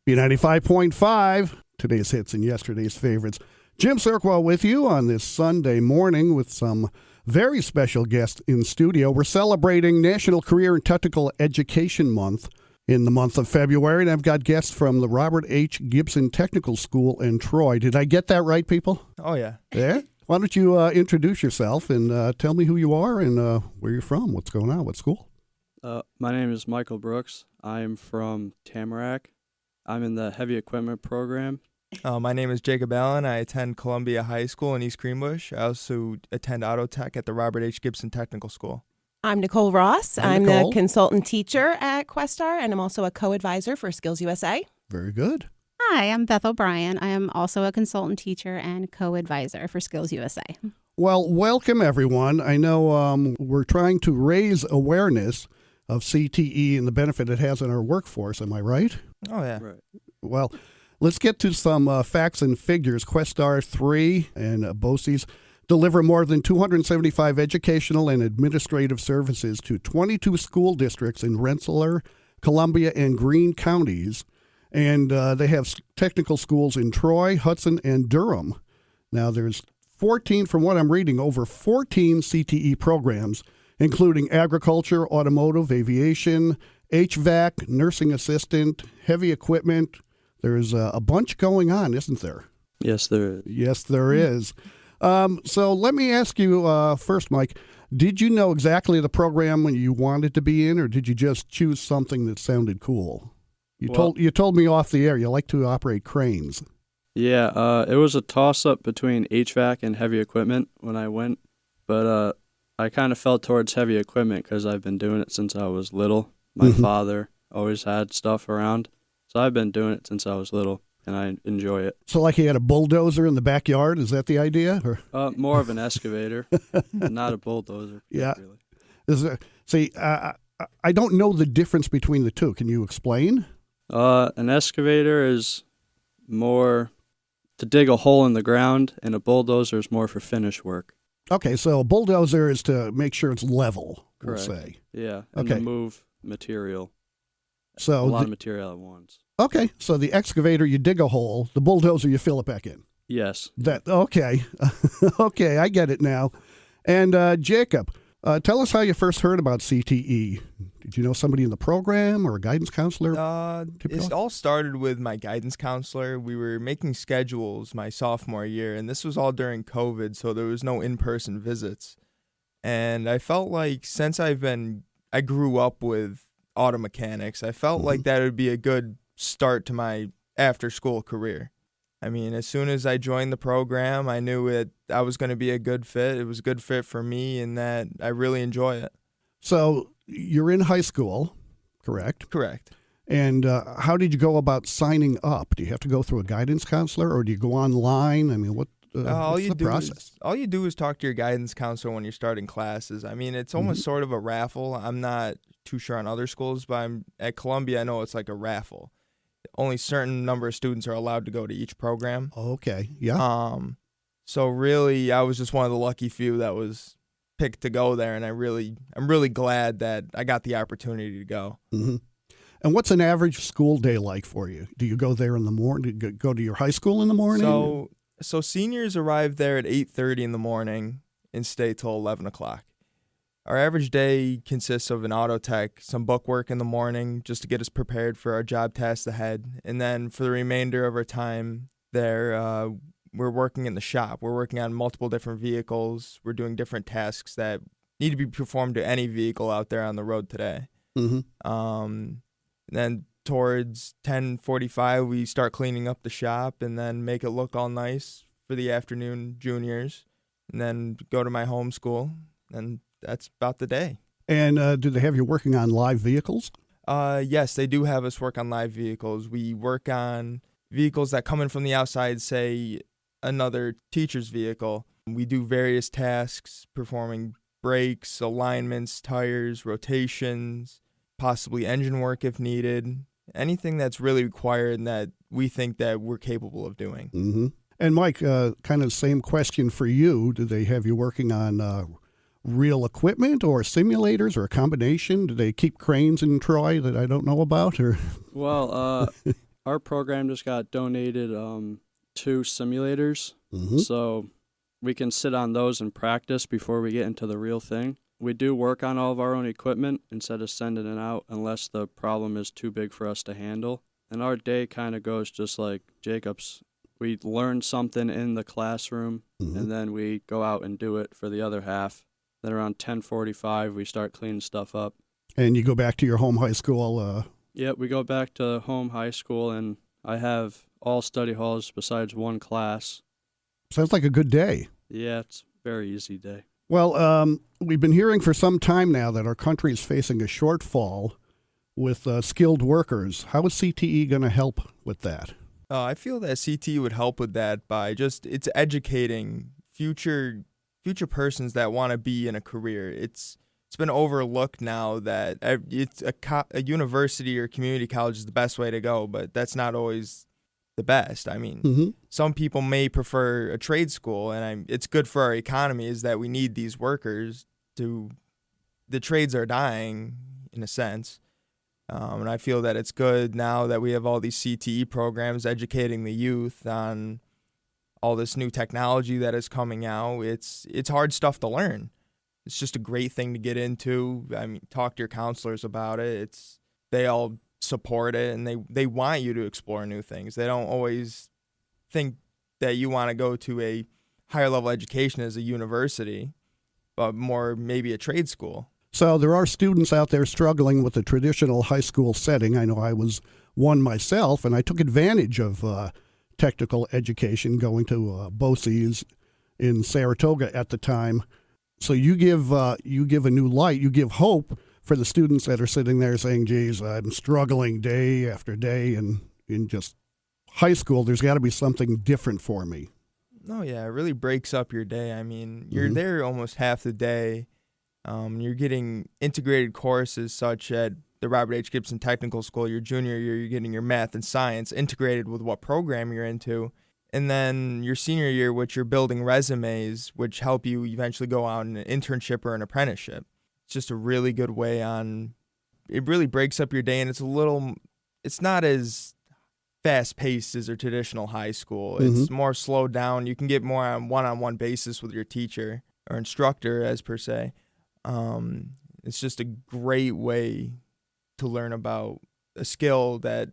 B95.5, today's hits and yesterday's favorites. Jim Cerqua with you on this Sunday morning with some very special guests in studio. We're celebrating National Career and Technical Education Month in the month of February, and I've got guests from the Robert H. Gibson Technical School in Troy. Did I get that right, people? Oh, yeah. Yeah? Why don't you introduce yourself and tell me who you are and where you're from, what's going on, what school? My name is Michael Brooks. I'm from Tamarack. I'm in the heavy equipment program. My name is Jacob Allen. I attend Columbia High School in East Greenbush. I also attend Auto Tech at the Robert H. Gibson Technical School. I'm Nicole Ross. Hi, I'm Nicole. the consultant teacher at Questar, and I'm also a co-advisor for Skills USA. Very good. Hi, I'm Beth O'Brien. I am also a consultant teacher and co-advisor for Skills USA. Well, welcome, everyone. I know we're trying to raise awareness of CTE and the benefit it has in our workforce. Am I right? Oh, yeah. Right. Well, let's get to some facts and figures. Questar III and BOCES deliver more than 275 educational and administrative services to 22 school districts in Rensselaer, Columbia, and Greene counties. And they have technical schools in Troy, Hudson, and Durham. Now, there's 14, from what I'm reading, over 14 CTE programs, including agriculture, automotive, aviation, HVAC, nursing assistant, heavy equipment. There's a bunch going on, isn't there? Yes, there is. Yes, there is. So let me ask you first, Mike, did you know exactly the program you wanted to be in, or did you just choose something that sounded cool? You told me off the air you like to operate cranes. Yeah, it was a toss-up between HVAC and heavy equipment when I went, but I kind of fell towards heavy equipment because I've been doing it since I was little. My father always had stuff around, so I've been doing it since I was little, and I enjoy it. So like he had a bulldozer in the backyard, is that the idea? Or? More of an excavator, not a bulldozer. Yeah. Really. I don't know the difference between the two. Can you explain? An excavator is more to dig a hole in the ground, and a bulldozer is more for finish work. Okay, so a bulldozer is to make sure it's level, Correct. we'll say. Yeah, and Okay. to move material, So a lot of material at once. Okay, so the excavator, you dig a hole. The bulldozer, you fill it back in. Yes. Okay. Okay, I get it now. And Jacob, tell us how you first heard about CTE. Did you know somebody in the program or a guidance counselor? It all started with my guidance counselor. We were making schedules my sophomore year, and this was all during COVID, so there was no in-person visits. And I felt like since I grew up with auto mechanics, I felt like that would be a good start to my after-school career. I mean, as soon as I joined the program, I knew I was going to be a good fit. It was a good fit for me, and that I really enjoy it. So you're in high school, correct? Correct. And how did you go about signing up? Do you have to go through a guidance counselor, or do you go online? I mean, what's the process? All you do is talk to your guidance counselor when you're starting classes. I mean, it's almost sort of a raffle. I'm not too sure on other schools, but at Columbia, I know it's like a raffle. Only certain number of students are allowed to go to each program. Okay, yeah. So really, I was just one of the lucky few that was picked to go there, and I'm really glad that I got the opportunity to go. Mm-hmm. And what's an average school day like for you? Do you go there in the morning? Do you go to your high school in the morning? So seniors arrive there at 8:30 in the morning and stay till 11 o'clock. Our average day consists of an auto tech, some book work in the morning just to get us prepared for our job tasks ahead. And then for the remainder of our time there, we're working in the shop. We're working on multiple different vehicles. We're doing different tasks that need to be performed to any vehicle out there on the road today. Mm-hmm. Then towards 10:45, we start cleaning up the shop and then make it look all nice for the afternoon juniors. And then go to my home school, and that's about the day. And do they have you working on live vehicles? Yes, they do have us work on live vehicles. We work on vehicles that come in from the outside, say another teacher's vehicle. We do various tasks, performing brakes, alignments, tires, rotations, possibly engine work if needed. Anything that's really required and that we think that we're capable of doing. Mm-hmm. And Mike, kind of same question for you. Do they have you working on real equipment or simulators or a combination? Do they keep cranes in Troy that I don't know about? Or Well, Our program just got donated 2 simulators, so we can sit on those and practice before we get into the real thing. We do work on all of our own equipment instead of sending it out unless the problem is too big for us to handle. And our day kind of goes just like Jacob's. We learn something in the classroom, and then we go out and do it for the other half. Then around 10:45, we start cleaning stuff up. And you go back to your home high school? Yep, we go back to home high school, and I have all study halls besides one class. Sounds like a good day. Yeah, it's a very easy day. Well, we've been hearing for some time now that our country is facing a shortfall with skilled workers. How is CTE going to help with that? I feel that CTE would help with that by it's educating future persons that want to be in a career. It's been overlooked now that it's a university or community college is the best way to go, but that's not always the best. I mean, some people may prefer a trade school, and it's good for our economy is that we need these workers the trades are dying in a sense. And I feel that it's good now that we have all these CTE programs educating the youth on all this new technology that is coming out. It's hard stuff to learn. It's just a great thing to get into. I mean, talk to your counselors about it. They all support it, and they want you to explore new things. They don't always think that you want to go to a higher level education as a university, but more maybe a trade school. So there are students out there struggling with the traditional high school setting. I know I was one myself, and I took advantage of technical education going to BOCES in Saratoga at the time. So you give a new light, you give hope for the students that are sitting there saying, geez, I'm struggling day after day, and in just high school, there's got to be something different for me. No, yeah, it really breaks up your day. I mean, you're there almost half the day. You're getting integrated courses such at the Robert H. Gibson Technical School. Your junior year, you're getting your math and science integrated with what program you're into. And then your senior year, which you're building resumes, which help you eventually go on an internship or an apprenticeship. It's just a really good way on. It really breaks up your day, and it's not as fast-paced as a traditional high school. It's more slowed down. You can get more on one-on-one basis with your teacher or instructor, as per se. It's just a great way to learn about a skill that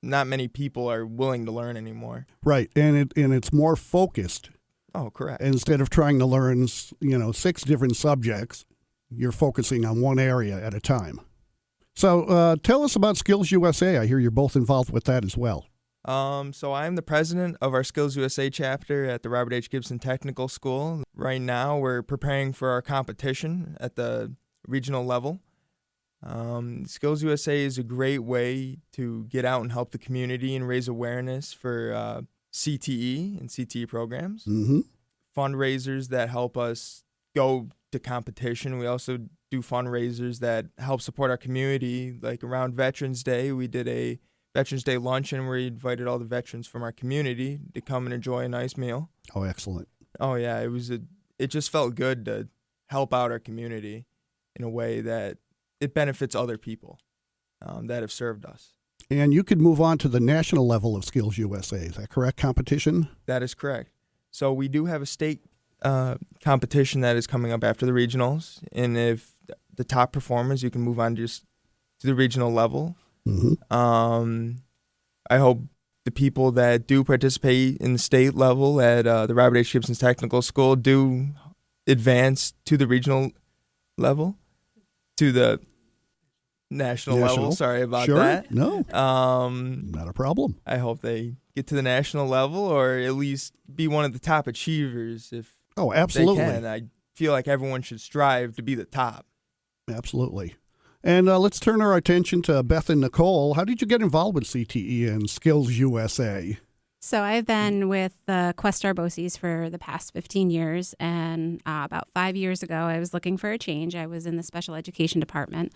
not many people are willing to learn anymore. Right, and it's more focused. Oh, correct. Instead of trying to learn, 6 different subjects, you're focusing on one area at a time. So tell us about Skills USA. I hear you're both involved with that as well. So I'm the president of our Skills USA chapter at the Robert H. Gibson Technical School. Right now, we're preparing for our competition at the regional level. Skills USA is a great way to get out and help the community and raise awareness for CTE and CTE programs. Fundraisers that help us go to competition. We also do fundraisers that help support our community. Like around Veterans Day, we did a Veterans Day luncheon where we invited all the veterans from our community to come and enjoy a nice meal. Oh, excellent. Oh, yeah. It just felt good to help out our community in a way that it benefits other people that have served us. And you could move on to the national level of Skills USA. Is that correct? Competition? That is correct. So we do have a state competition that is coming up after the regionals. And if the top performers, you can move on just to the regional level. I hope the people that do participate in the state level at the Robert H. Gibson Technical School do advance to the regional level, to the national level. Sorry about that. No, not a problem. I hope they get to the national level or at least be one of the top achievers if absolutely. they can. I feel like everyone should strive to be the top. Absolutely. And let's turn our attention to Beth and Nicole. How did you get involved with CTE and Skills USA? So I've been with the Questar BOCES for the past 15 years, and about 5 years ago, I was looking for a change. I was in the special education department,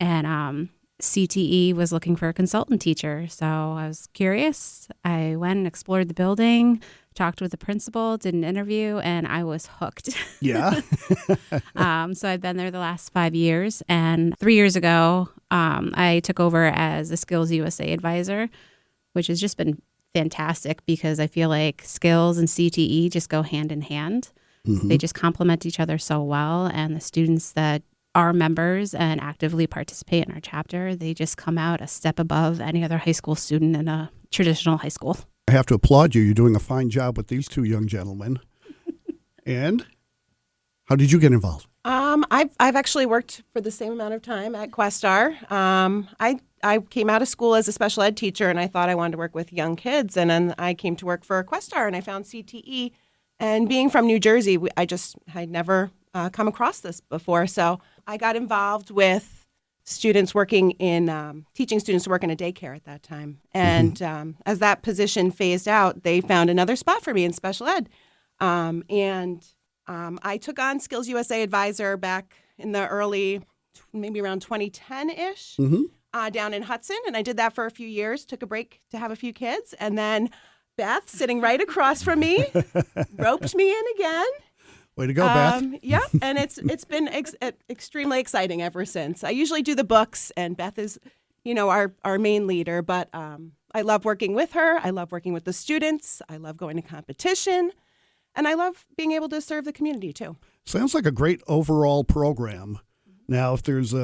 and CTE was looking for a consultant teacher. So I was curious. I went and explored the building, talked with the principal, did an interview, and I was hooked. Yeah. So I've been there the last 5 years, and 3 years ago, I took over as a Skills USA advisor. which has just been fantastic because I feel like skills and CTE just go hand in hand. They just complement each other so well. And the students that are members and actively participate in our chapter, they just come out a step above any other high school student in a traditional high school. I have to applaud you. You're doing a fine job with these two young gentlemen. And how did you get involved? I've actually worked for the same amount of time at Questar. I came out of school as a special ed teacher, and I thought I wanted to work with young kids. And then I came to work for Questar, and I found CTE. And being from New Jersey, I'd never come across this before. So I got involved with students working in teaching students to work in a daycare at that time. And as that position phased out, they found another spot for me in special ed. I took on Skills USA Advisor back in the early, maybe around 2010-ish, down in Hudson. And I did that for a few years, took a break to have a few kids. And then Beth, sitting right across from me, roped me in again. Way to go, Beth. Yeah, and it's been extremely exciting ever since. I usually do the books, and Beth is, our main leader. But I love working with her. I love working with the students. I love going to competition. And I love being able to serve the community, too. Sounds like a great overall program. Now, if there's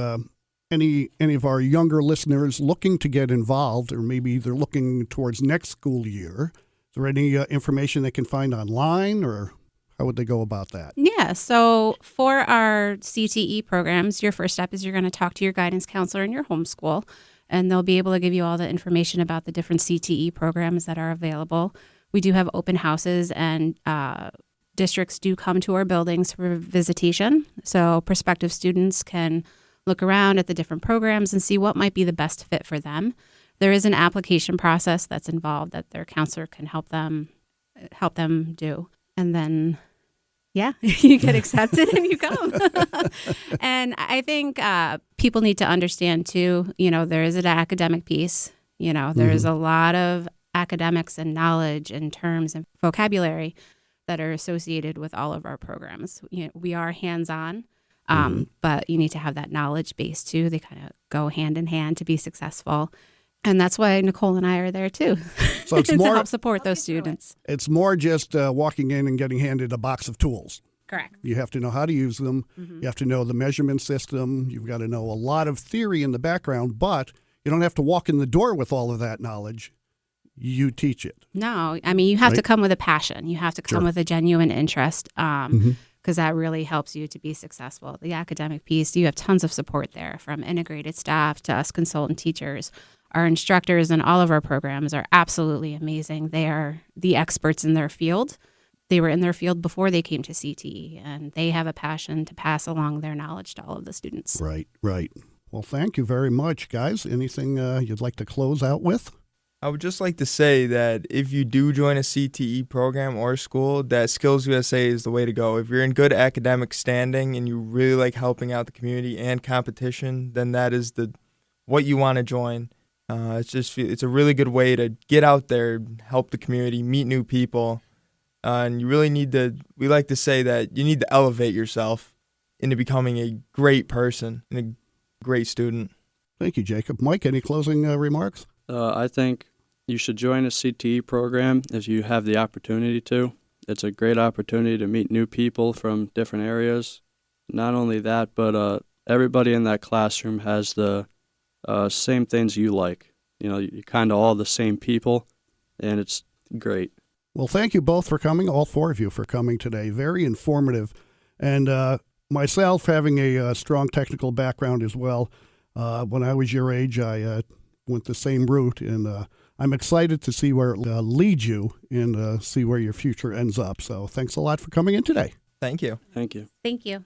any of our younger listeners looking to get involved, or maybe they're looking towards next school year, is there any information they can find online, or how would they go about that? Yeah, so for our CTE programs, your first step is you're going to talk to your guidance counselor in your homeschool, and they'll be able to give you all the information about the different CTE programs that are available. We do have open houses, and districts do come to our buildings for visitation, so prospective students can look around at the different programs and see what might be the best fit for them. There is an application process that's involved that their counselor can help them do. And then, yeah, you get accepted and you come. And I think people need to understand, too, there is an academic piece. There is a lot of academics and knowledge and terms and vocabulary that are associated with all of our programs. We are hands-on. But you need to have that knowledge base too. They kind of go hand in hand to be successful. And that's why Nicole and I are there too. So it's to more, help support those students. It's more just walking in and getting handed a box of tools. Correct. You have to know how to use them. You have to know the measurement system. You've got to know a lot of theory in the background, but you don't have to walk in the door with all of that knowledge. You teach it. No, I mean, you have to come with a passion. You have to come with a genuine interest. Because that really helps you to be successful. The academic piece, you have tons of support there, from integrated staff to us consultant teachers. Our instructors in all of our programs are absolutely amazing. They are the experts in their field. They were in their field before they came to CTE, and they have a passion to pass along their knowledge to all of the students. Right. Well, thank you very much, guys. Anything you'd like to close out with? I would just like to say that if you do join a CTE program or school, that Skills USA is the way to go. If you're in good academic standing and you really like helping out the community and competition, then that is what you want to join. It's a really good way to get out there, help the community, meet new people, and you really need to. We like to say that you need to elevate yourself into becoming a great person and a great student. Thank you, Jacob. Mike, any closing remarks? I think you should join a CTE program if you have the opportunity to. It's a great opportunity to meet new people from different areas. Not only that, but everybody in that classroom has the same things you like. You're kind of all the same people, and it's great. Well, thank you both for coming, all four of you for coming today. Very informative. And myself, having a strong technical background as well, when I was your age, I went the same route, and I'm excited to see where it leads you and see where your future ends up. So thanks a lot for coming in today. Thank you. Thank you. Thank you.